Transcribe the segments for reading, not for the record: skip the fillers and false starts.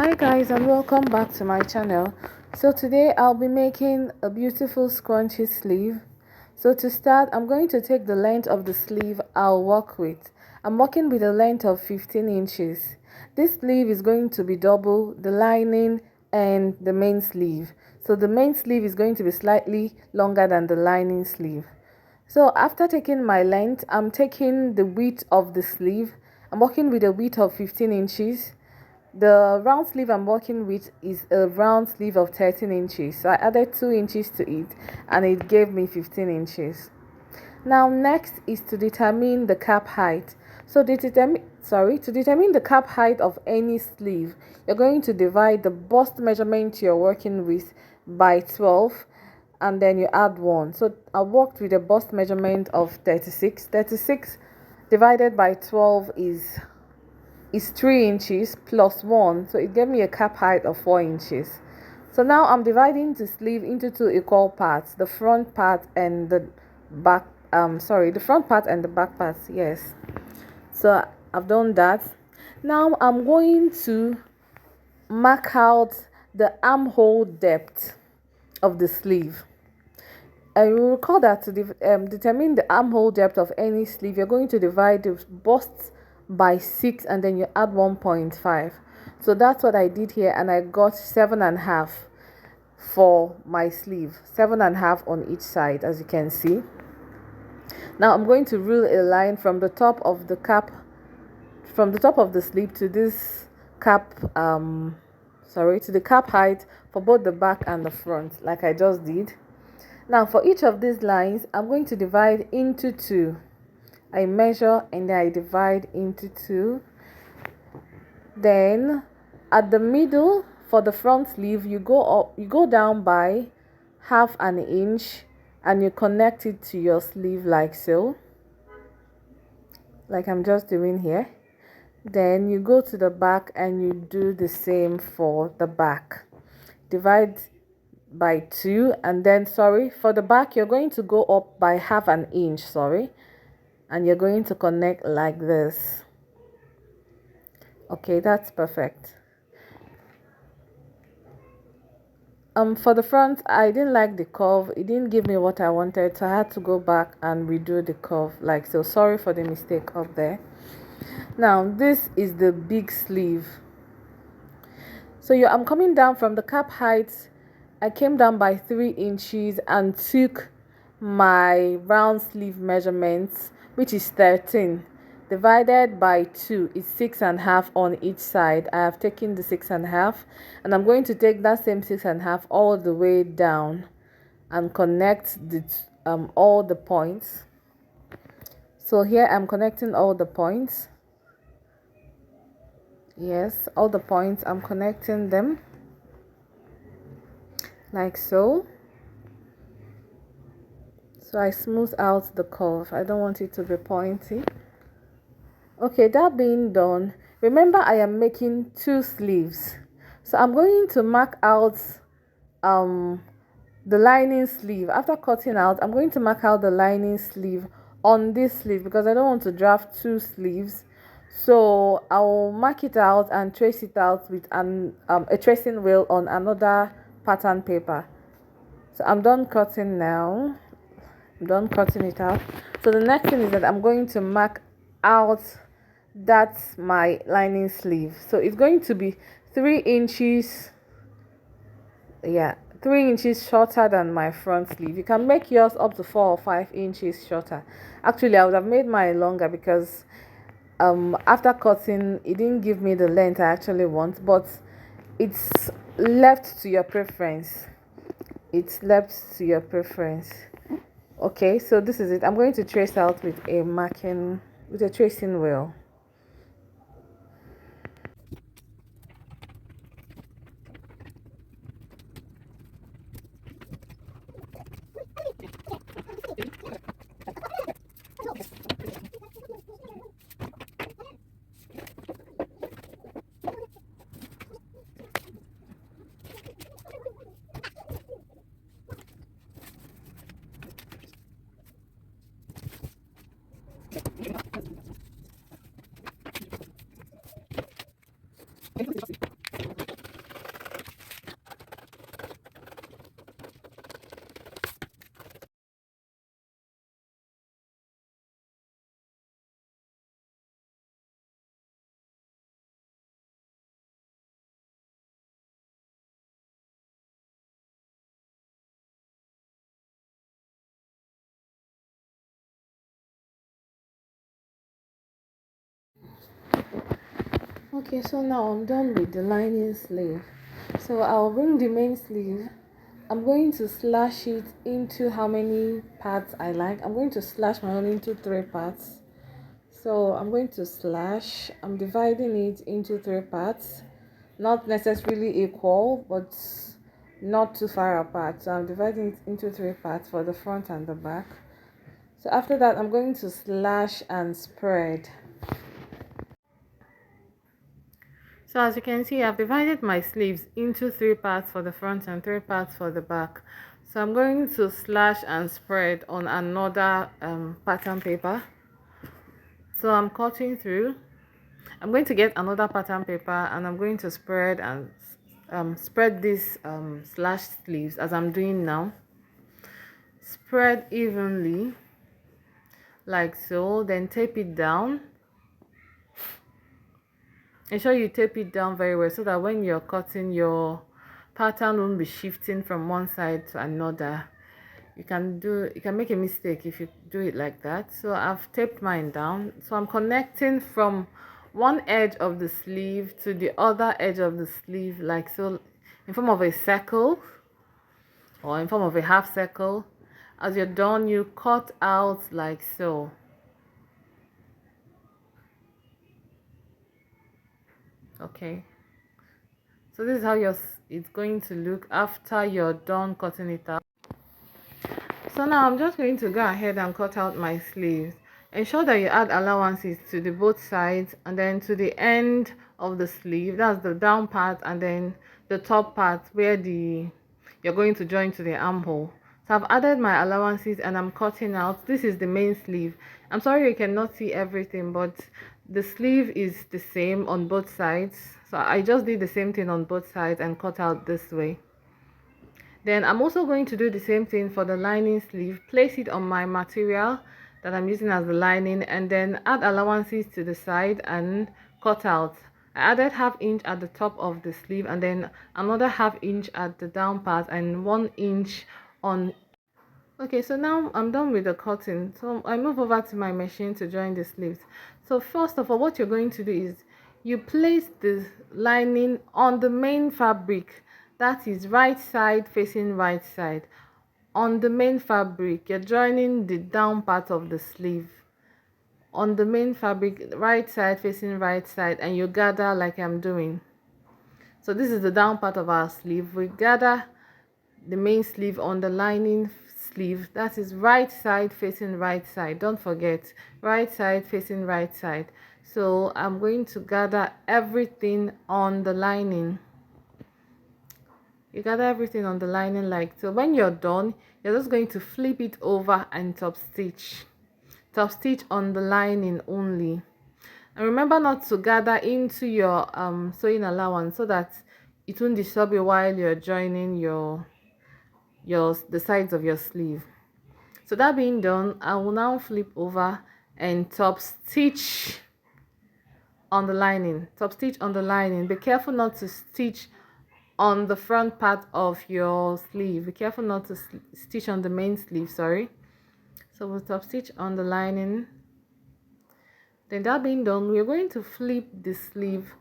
Hi guys, and welcome back to my channel. So today I'll be making a beautiful scrunchy sleeve. So to start, I'm going to take the length of the sleeve I'll work with. I'm working with a length of 15 inches. This sleeve is going to be double the lining and the main sleeve. So the main sleeve is going to be slightly longer than the lining sleeve. So after taking my length, I'm taking the width of the sleeve. I'm working with a width of 15 inches. The round sleeve I'm working with is a round sleeve of 13 inches. So I added 2 inches to it and it gave me 15 inches. Now next is to determine the cap height. So to determine the cap height of any sleeve, you're going to divide the bust measurement you're working with by 12 and then you add 1. So I worked with a bust measurement of 36. 36 divided by 12 is 3 inches plus 1, so it gave me a cap height of 4 inches. So now I'm dividing the sleeve into two equal parts, the front part and the back the front part and the back part. Yes, so I've done that. Now I'm going to mark out the armhole depth of the sleeve. I will recall that to determine the armhole depth of any sleeve, you're going to divide the bust by 6 and then you add 1.5. So that's what I did here, and I got 7.5 for my sleeve, 7.5 on each side, as you can see. Now I'm going to rule a line from the top of the cap, from the top of the sleeve to this cap, to the cap height for both the back and the front, like I just did. Now for each of these lines, I'm going to divide into 2. I measure and then I divide into 2. Then at the middle for the front sleeve, you go down by half an inch and you connect it to your sleeve like so, like I'm just doing here. Then you go to the back and you do the same for the back. Divide by 2, and then for the back you're going to go up by half an inch, and you're going to connect like this. Okay, that's perfect. For the front, I didn't like the curve. It didn't give me what I wanted, so I had to go back and redo the curve like so. Sorry for the mistake up there. Now this is the big sleeve. So I'm coming down from the cap height. I came down by 3 inches and took my round sleeve measurements, which is 13, divided by 2 is 6.5 on each side. I have taken the 6.5 and I'm going to take that same 6.5 all the way down and connect all the points. So here I'm connecting all the points. Yes, all the points, I'm connecting them like so. So I smooth out the curve. I don't want it to be pointy. Okay, that being done, remember I am making 2 sleeves. So I'm going to mark out the lining sleeve. After cutting out, I'm going to mark out the lining sleeve on this sleeve because I don't want to draft 2 sleeves. So I'll mark it out and trace it out with a tracing wheel on another pattern paper. So I'm done cutting now. I'm done cutting it out. So the next thing is that I'm going to mark out that's my lining sleeve. So it's going to be 3 inches, 3 inches shorter than my front sleeve. You can make yours up to 4 or 5 inches shorter. Actually, I would have made mine longer because after cutting it didn't give me the length I actually want, but it's left to your preference. Okay, so this is it. I'm going to trace out with a tracing wheel. Okay, so now I'm done with the lining sleeve. So I'll bring the main sleeve. I'm going to slash it into how many parts I like. I'm going to slash my own into 3 parts. So I'm going to slash. I'm dividing it into 3 parts. Not necessarily equal, but not too far apart. So I'm dividing it into 3 parts for the front and the back. So after that, I'm going to slash and spread. So as you can see, I've divided my sleeves into 3 parts for the front and 3 parts for the back. So I'm going to slash and spread on another pattern paper. So I'm cutting through. I'm going to get another pattern paper and I'm going to spread and spread these slash sleeves as I'm doing now. Spread evenly like so, then tape it down. Ensure you tape it down very well so that when you're cutting, your pattern won't be shifting from one side to another. You can make a mistake if you do it like that. So I've taped mine down. So I'm connecting from one edge of the sleeve to the other edge of the sleeve like so, in form of a circle or in form of a half circle. As you're done, you cut out like so. Okay, so this is how it's going to look after you're done cutting it out. So now I'm just going to go ahead and cut out my sleeves. Ensure that you add allowances to the both sides and then to the end of the sleeve. That's the down part and then the top part where you're going to join to the armhole. So I've added my allowances and I'm cutting out. This is the main sleeve. I'm sorry you cannot see everything, but the sleeve is the same on both sides. So I just did the same thing on both sides and cut out this way. Then I'm also going to do the same thing for the lining sleeve. Place it on my material that I'm using as the lining and then add allowances to the side and cut out. I added ½ inch at the top of the sleeve and then another ½ inch at the down part and 1 inch on. Okay, so now I'm done with the cutting. So I move over to my machine to join the sleeves. So first of all, what you're going to do is you place the lining on the main fabric, that is right side facing right side. On the main fabric, you're joining the down part of the sleeve on the main fabric, right side facing right side, and you gather like I'm doing. So this is the down part of our sleeve. We gather the main sleeve on the lining sleeve, that is right side facing right side. Don't forget, right side facing right side. So I'm going to gather everything on the lining. You gather everything on the lining like so. When you're done, you're just going to flip it over and top stitch on the lining only. And remember not to gather into your sewing allowance so that it won't disturb you while you're joining the sides of your sleeve. So that being done, I will now flip over and top stitch on the lining. Be careful not to stitch on the front part of your sleeve. Be careful not to stitch on the main sleeve, sorry. So we'll top stitch on the lining. Then that being done, we're going to flip the sleeve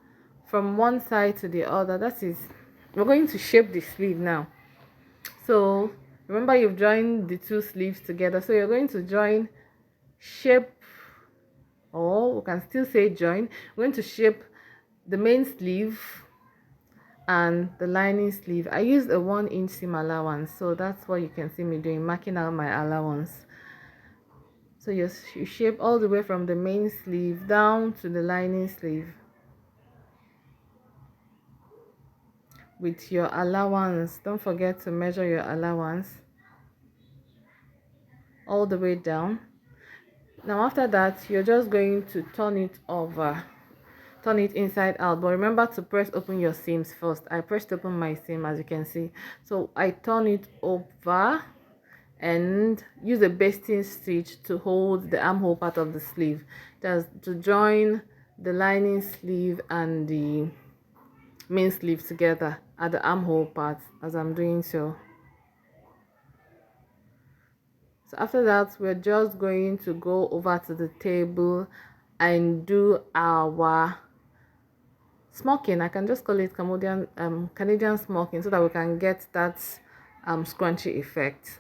from one side to the other. That is, we're going to shape the sleeve now. So remember, you've joined the two sleeves together, so you're going to join, shape, or we can still say join. We're going to shape the main sleeve and the lining sleeve. I used a 1 inch seam allowance, so that's what you can see me doing, marking out my allowance. So you shape all the way from the main sleeve down to the lining sleeve with your allowance. Don't forget to measure your allowance all the way down. Now after that, you're just going to turn it over, turn it inside out, but remember to press open your seams first. I pressed open my seam, as you can see. So I turn it over and use a basting stitch to hold the armhole part of the sleeve. That's to join the lining sleeve and the main sleeve together at the armhole part, as I'm doing so. So after that, we're just going to go over to the table and do our smocking. I can just call it Canadian smocking so that we can get that scrunchy effect.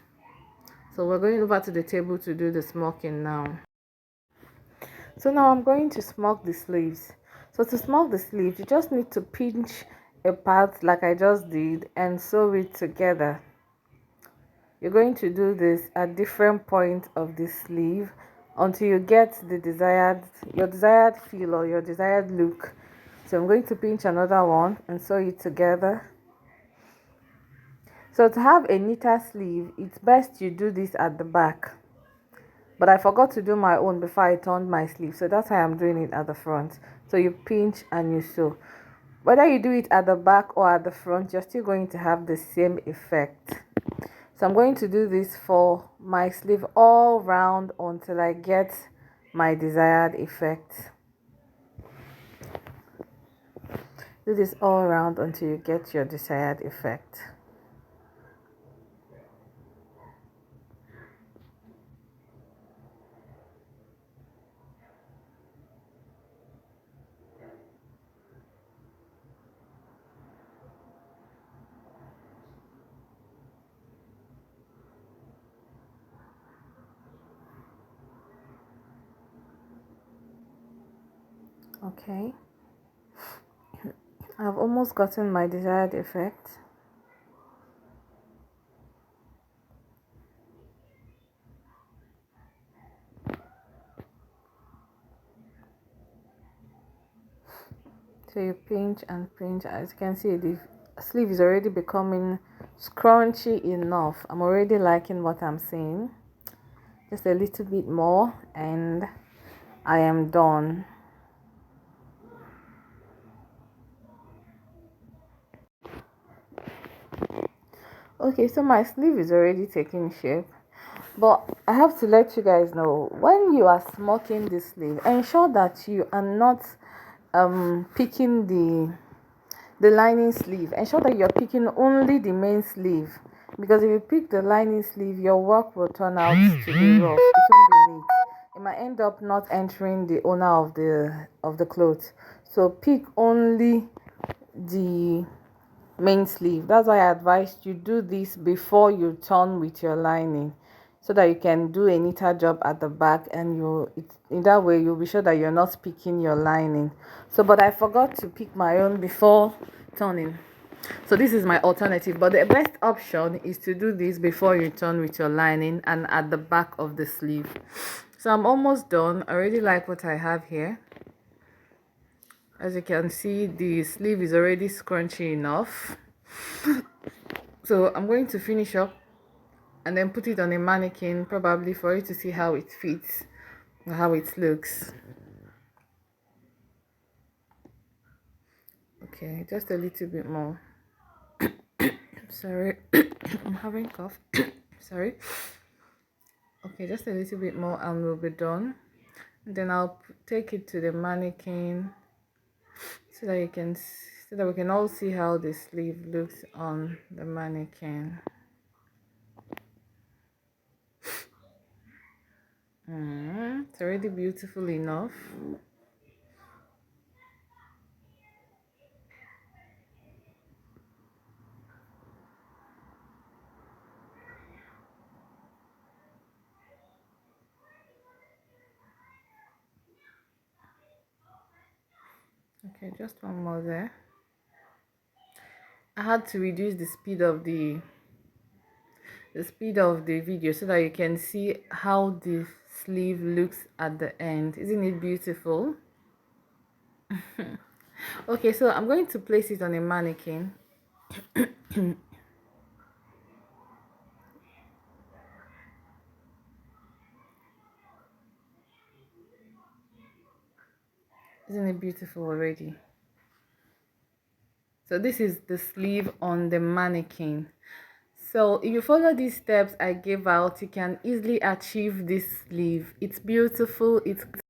So we're going over to the table to do the smocking now. So now I'm going to smoke the sleeves. So to smoke the sleeves, you just need to pinch a part like I just did and sew it together. You're going to do this at different points of the sleeve until you get your desired feel or your desired look. So I'm going to pinch another one and sew it together. So to have a neater sleeve, it's best you do this at the back. But I forgot to do my own before I turned my sleeve, so that's why I'm doing it at the front. So you pinch and you sew. Whether you do it at the back or at the front, you're still going to have the same effect. So I'm going to do this for my sleeve all round until I get my desired effect. Do this all around until you get your desired effect. Okay, I've almost gotten my desired effect. So you pinch and pinch. As you can see, the sleeve is already becoming scrunchy enough. I'm already liking what I'm seeing. Just a little bit more and I am done. Okay, so my sleeve is already taking shape, but I have to let you guys know, when you are smocking the sleeve, ensure that you are not picking the lining sleeve. Ensure that you're picking only the main sleeve, because if you pick the lining sleeve, your work will turn out to be rough. It won't be neat. It might end up not entering the owner of the clothes. So pick only the main sleeve. That's why I advised you do this before you turn with your lining, so that you can do a neater job at the back, and in that way you'll be sure that you're not picking your lining. So but I forgot to pick my own before turning, so this is my alternative. But the best option is to do this before you turn with your lining and at the back of the sleeve. So I'm almost done. I really like what I have here. As you can see, the sleeve is already scrunchy enough. So I'm going to finish up and then put it on a mannequin, probably for you to see how it fits or how it looks. Okay, just a little bit more. Sorry, I'm having cough. Sorry. Okay, just a little bit more and we'll be done. Then I'll take it to the mannequin so that we can all see how the sleeve looks on the mannequin. It's already beautiful enough. Okay, just one more there. I had to reduce the speed of the video so that you can see how the sleeve looks at the end. Isn't it beautiful? Okay, so I'm going to place it on a mannequin. Isn't it beautiful already? So this is the sleeve on the mannequin. So if you follow these steps I gave out, you can easily achieve this sleeve. It's beautiful, it's